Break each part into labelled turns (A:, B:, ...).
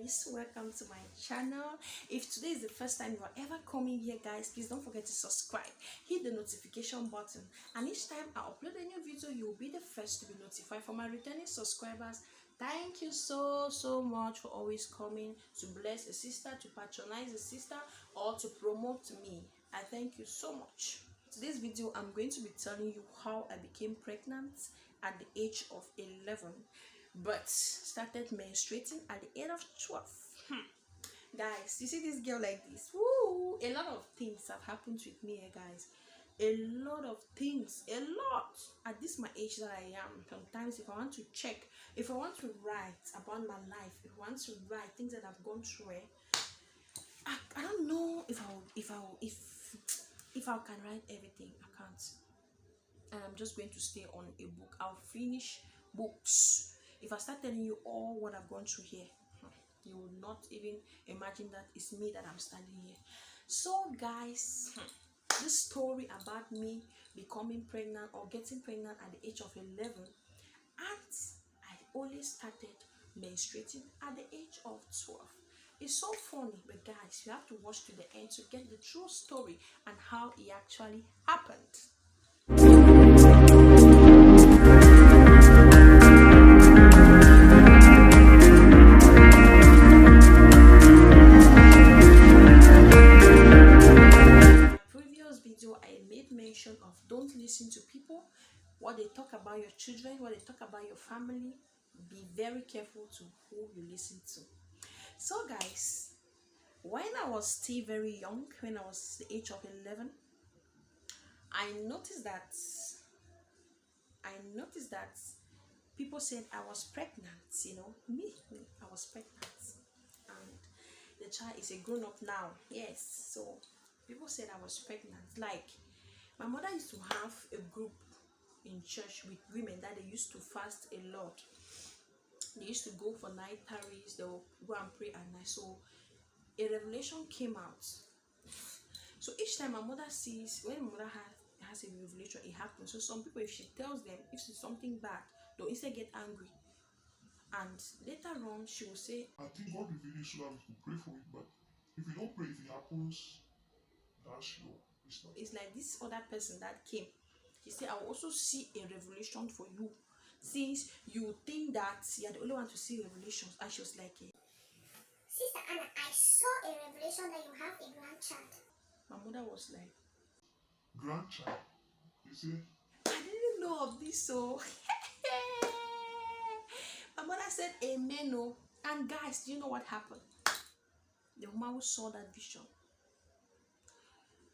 A: guys, welcome to my channel. If today is the first time you are ever coming here, guys, please don't forget to subscribe, hit the notification button, and each time I upload a new video you will be the first to be notified. For my returning subscribers, thank you so much for always coming to bless a sister, to patronize a sister, or to promote me. I thank you so much. Today's video I'm going to be telling you how I became pregnant at the age of 11 but started menstruating at the age of 12. Guys, you see this girl like this? Woo! A lot of things have happened with me here, guys. A lot of things, a lot. At this my age that I am, sometimes if I want to check, if I want to write about my life, if I want to write things that I've gone through, I don't know if I can write everything. I can't. And I'm just going to stay on a book. I'll finish books. If I start telling you all what I've gone through here, you will not even imagine that it's me that I'm standing here. So guys, this story about me becoming pregnant or getting pregnant at the age of 11, and I only started menstruating at the age of 12. It's so funny, but guys, you have to watch to the end to get the true story and how it actually happened. Of don't listen to people, what they talk about your children, what they talk about your family. Be very careful to who you listen to. So guys, when I was still very young, when I was the age of 11, I noticed that people said I was pregnant. You know, me, I was pregnant, and the child is a grown-up now. Yes, so people said I was pregnant. Like, my mother used to have a group in church with women that they used to fast a lot. They used to go for night tarries, they will go and pray at night. So a revelation came out. So each time my mother sees, when my mother has a revelation, it happens. So some people, if she tells them, if it's something bad, they'll instead get angry. And later on, she will say,
B: I think God will really should have to pray for it, but if you don't pray, if it happens, that's your mistake.
A: It's like this other person that came. She said, I will also see a revelation for you, since you think that you're the only one to see revelations. And she was like,
C: Sister Anna, I saw a revelation that you have a grandchild.
A: My mother was like,
B: grandchild? You see?
A: I didn't know of this, so my mother said amen. No. And guys, do you know what happened? The woman who saw that vision,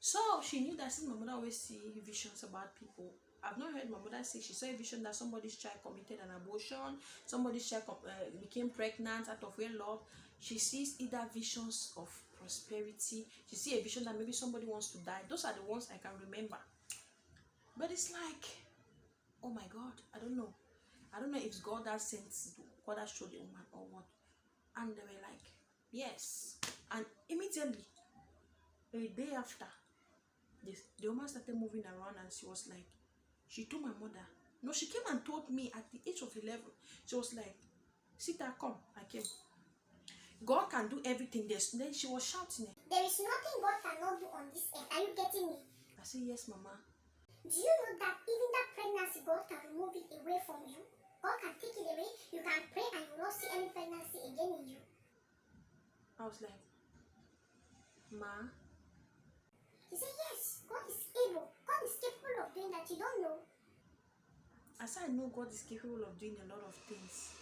A: so she knew that since my mother always see visions about people, I've not heard my mother say she saw a vision that somebody's child committed an abortion, somebody's child became pregnant out of wedlock. She sees either visions of prosperity, she sees a vision that maybe somebody wants to die. Those are the ones I can remember. But it's like, oh my God, I don't know if it's God that sent, God that showed the woman or what. And they were like, yes. And immediately, a day after, the woman started moving around, and she was like, she told my mother, no, she came and told me at the age of 11. She was like, Sita, come. I came. God can do everything. Then she was shouting it.
C: There is nothing God cannot do on this earth. Are you getting me?
A: I said, yes, Mama.
C: Do you know that even that pregnancy, God can remove it away from you? God can take it away. You can pray and you will not see any pregnancy again in you.
A: I was like, Ma.
C: He said, yes, God is able. God is capable of doing that. You don't know.
A: I said, I know God is capable of doing a lot of things,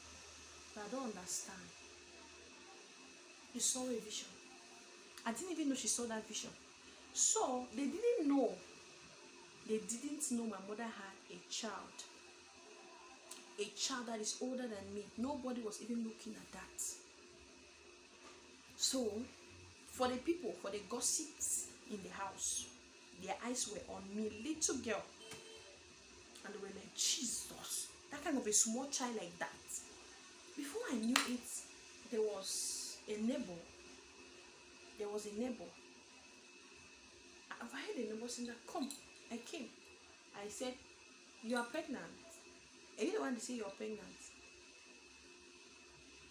A: but I don't understand. You saw a vision. I didn't even know she saw that vision. So they didn't know my mother had a child that is older than me. Nobody was even looking at that. So for the people, for the gossips in the house, their eyes were on me, little girl, and they were like, Jesus, that kind of a small child like that. Before I knew it, there was a neighbor. I heard a neighbor saying that, come. I came. I said, you are pregnant. Are you the one to say you're pregnant?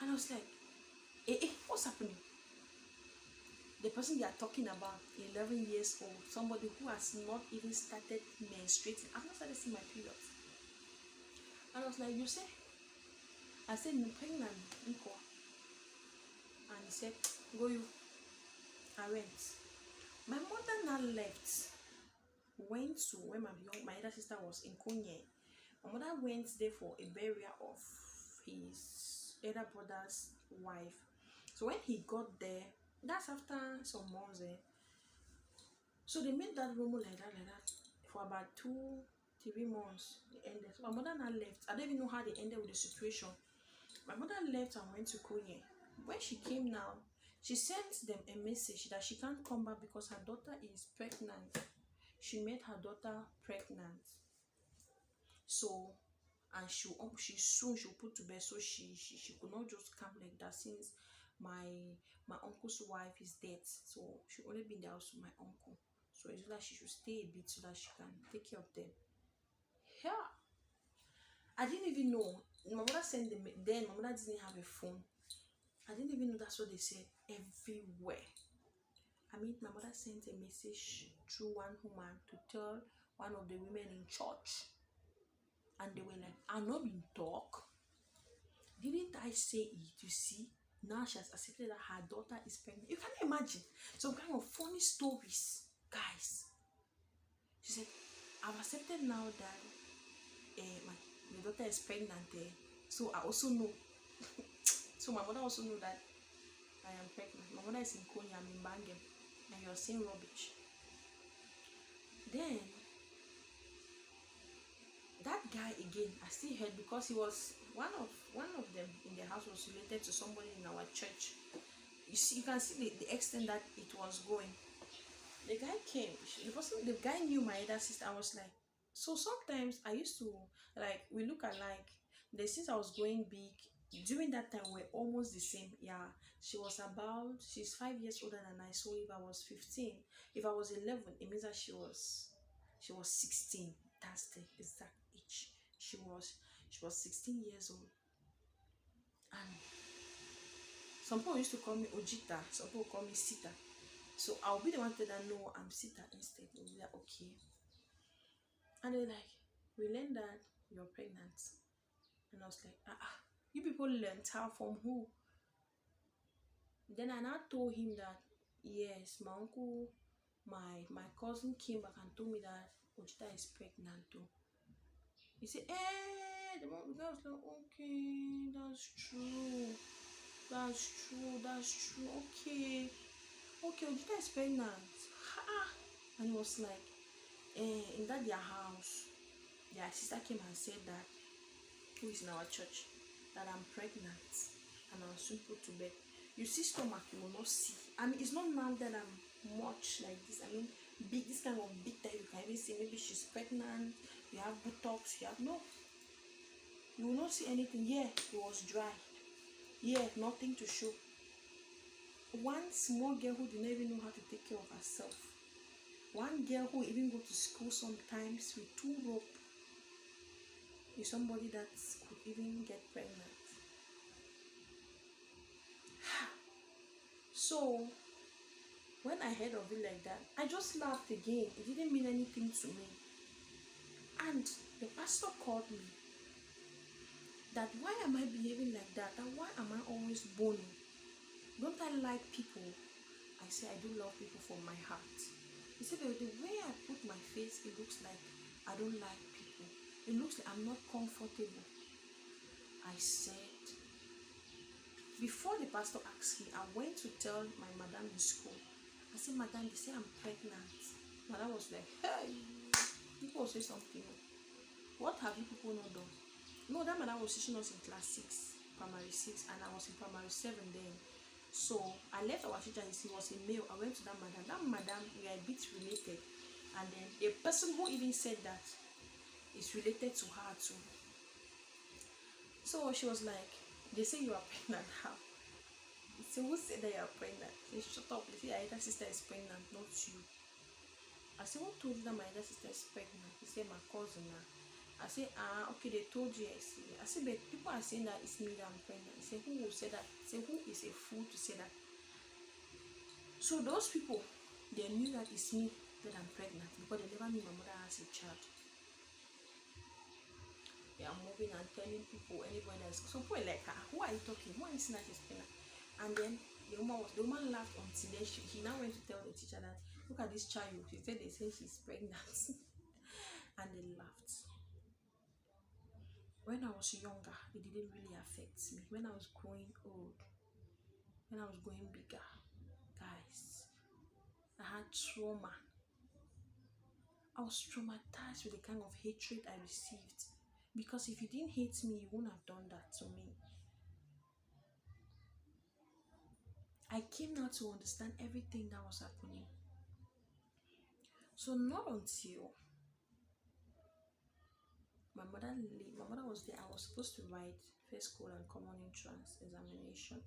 A: And I was like, what's happening? The person they are talking about, 11 years old, somebody who has not even started menstruating. I've not started seeing my periods. And I was like, you say? I said, no, pregnant, equal. And he said, go you. I went. My mother now left, went to where my elder sister was in Konye. My mother went there for a burial of his elder brother's wife. So when he got there, that's after some months. So they made that rumor like that, for about 2-3 months. They ended. So my mother now left. I don't even know how they ended with the situation. My mother left and went to Konye. When she came now, she sent them a message that she can't come back because her daughter is pregnant. She made her daughter pregnant. So, and she soon she'll put to bed. So she could not just come like that since my uncle's wife is dead. So she only be in the house with my uncle. So it's like she should stay a bit so that she can take care of them. Yeah. I didn't even know. My mother sent them. Then my mother didn't have a phone. I didn't even know that's what they said everywhere. I mean, my mother sent a message through one woman to tell one of the women in church. And they were like, I'm not being talk. Didn't I say it? You see? Now she has accepted that her daughter is pregnant. You can imagine some kind of funny stories, guys. She said, I've accepted now that my daughter is pregnant. So I also know. So my mother also knew that I am pregnant. My mother is in Konya, I'm in Bangem, and you're saying rubbish. Then that guy again, I still heard because he was one of them in the house was related to somebody in our church. You can see the extent that it was going. The guy came. The guy knew my elder sister. I was like, so sometimes I used to like we look alike. Since I was going big during that time, we're almost the same. Yeah, she's 5 years older than I. So if I was 15, if I was 11, it means that she was 16. That's the exact age. She was 16 years old. And some people used to call me Ojita, some people call me Sita. So I'll be the one that know I'm Sita instead. They'll be like, okay. And they're like, we learned that you're pregnant. And I was like, you people learned how from who? Then I now told him that, yes, my uncle, my cousin came back and told me that Ojita is pregnant too. He said, the girl was like, okay, that's true. Okay, Ojita is pregnant. And he was like, in that their house, their sister came and said that, who is in our church, that I'm pregnant and I'll soon put to bed. You see stomach, you will not see. I mean, it's not now that I'm much like this. I mean, big, this kind of big that you can even see. Maybe she's pregnant, you have buttocks, you have no. You will not see anything. Yeah, it was dry. Yeah, nothing to show. One small girl who did not even know how to take care of herself. One girl who even go to school sometimes with 2 rope is somebody that could even get pregnant. So when I heard of it like that, I just laughed again. It didn't mean anything to me. And the pastor called me. That why am I behaving like that? And why am I always boning? Don't I like people? I say I do love people from my heart. He said the way I put my face, it looks like I don't like people. It looks like I'm not comfortable. I said, before the pastor asked me, I went to tell my madam in school. I said, madam, they say I'm pregnant. Madam was like, hey, people say something. What have you people not done? No, that madam was teaching us in class 6, primary 6, and I was in primary 7 then. So I left our teacher, he was a male. I went to that madam. That madam, we are a bit related. And then the person who even said that is related to her too. So she was like, they say you are pregnant. How? So who said that you are pregnant? They shut up. They say your elder sister is pregnant, not you. I said, what told you that my elder sister is pregnant? He said, my cousin. I say, okay, they told you. I say, but people are saying that it's me that I'm pregnant. I say, who will say that? I say, who is a fool to say that? So those people, they knew that it's me that I'm pregnant because they never knew my mother has a child. They are moving and telling people, anybody that's so people like her, who are you talking? Who are you saying that she's pregnant? And then the woman laughed until then he now went to tell the teacher that look at this child. She said they say she's pregnant. And they laughed. When I was younger, it didn't really affect me. When I was growing old, when I was growing bigger, guys, I had trauma. I was traumatized with the kind of hatred I received. Because if you didn't hate me, you wouldn't have done that to me. I came now to understand everything that was happening. So not until my mother was there, I was supposed to write first school and common entrance examination.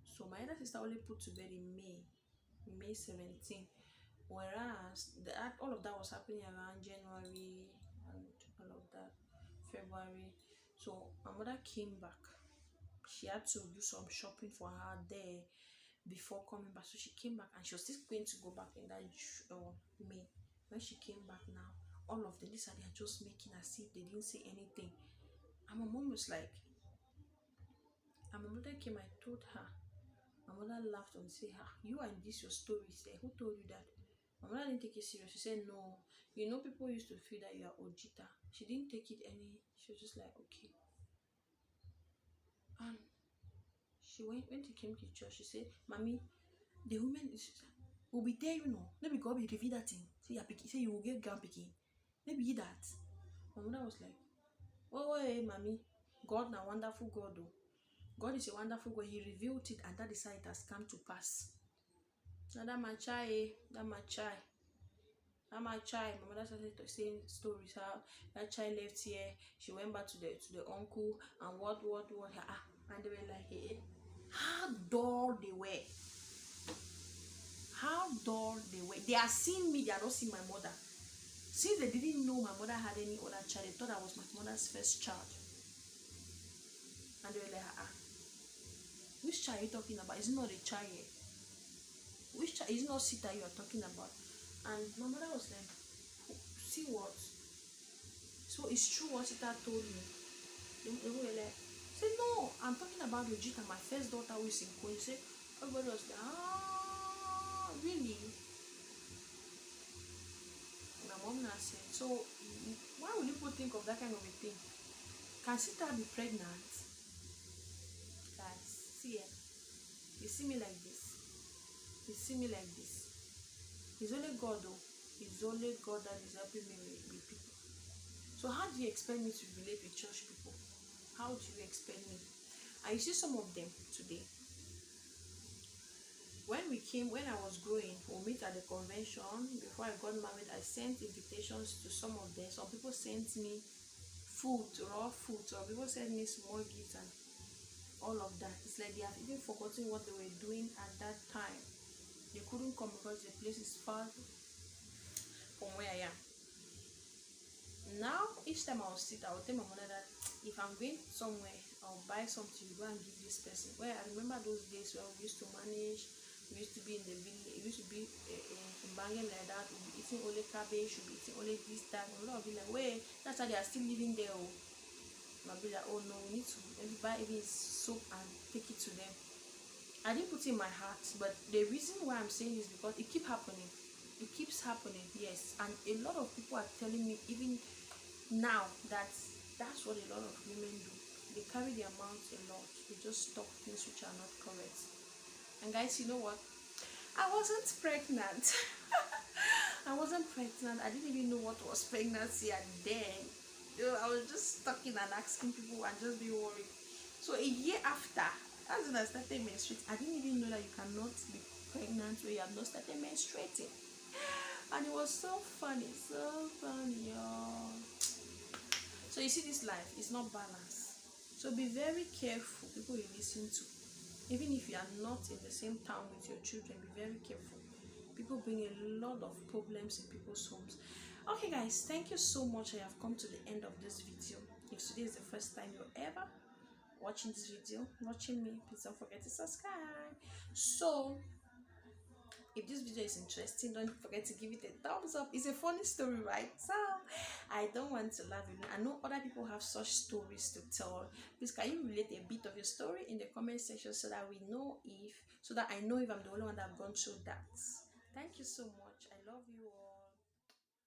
A: So my elder sister only put to bed in May 17. Whereas all of that was happening around January and all of that, February. So my mother came back. She had to do some shopping for her there before coming back. So she came back and she was still going to go back in that May. When she came back now, all of them, they are just making as if they didn't say anything. And my mom was like, and my mother came, I told her. My mother laughed and said, you and this your story, say, who told you that? My mother didn't take it serious. She said, no, you know, people used to feel that you are Ojita. She didn't take it any, she was just like, okay. And she when she came to church, she said, Mommy, the woman will be there, you know. Maybe God will reveal that thing. Say you will get grand picking. Maybe that. My mother was like, oh, hey, Mommy, God na wonderful God, though. God is a wonderful God. He revealed it, and that is how it has come to pass. Now that my child, my mother started saying stories how that child left here, she went back to the uncle, and what and they were like, hey, how dull they were. They are seeing me, they are not seeing my mother. Since they didn't know my mother had any other child, they thought I was my mother's first child. And they were like, which child are you talking about? Is it not a child here? Which child? Is it not Sita you are talking about? And my mother was like, see what? So it's true what Sita told me. They were like, say no, I'm talking about Rojita, my first daughter who is in Queen. Say, everybody was like, really? My mom now said, so why would people think of that kind of a thing? Can Sita be pregnant? Guys, see it. You see me like this. You see me like this. It's only God though. It's only God that is helping me with people. So how do you expect me to relate with church people? How do you expect me? And you see some of them today. When I was growing, we'll meet at the convention. Before I got married, I sent invitations to some of them. Some people sent me food, raw food. Some people sent me small gifts and all of that. It's like they have even forgotten what they were doing at that time. They couldn't come because the place is far from where I am. Now, each time I'll tell my mother that if I'm going somewhere, I'll buy something, go and give this person. Well, I remember those days where we used to manage, we used to be in the village, we used to be in Banging like that, we'll be eating only cabbage, we'll be eating only this, that. My mother will be like, wait, that's how they are still living there. Oh. And I'll be like, oh no, we need to maybe buy even soap and take it to them. I didn't put it in my heart, but the reason why I'm saying is because it keeps happening. It keeps happening, yes. And a lot of people are telling me even now that that's what a lot of women do. They carry their mouths a lot. They just talk things which are not correct. And guys, you know what? I wasn't pregnant. I wasn't pregnant. I didn't even know what was pregnancy and then. I was just talking and asking people and just being worried. So a year after, as when I started menstruating, I didn't even know that you cannot be pregnant when you have not started menstruating. And it was so funny, y'all. So you see, this life is not balanced. So be very careful, people you listen to. Even if you are not in the same town with your children, be very careful. People bring a lot of problems in people's homes. Okay guys, thank you so much. I have come to the end of this video. If today is the first time you're ever watching this video, watching me, please don't forget to subscribe. So if this video is interesting, don't forget to give it a thumbs up. It's a funny story, right? So I don't want to laugh. I know other people have such stories to tell. Please, can you relate a bit of your story in the comment section so that we know if, so that I know if I'm the only one that have gone through that. Thank you so much. I love you all.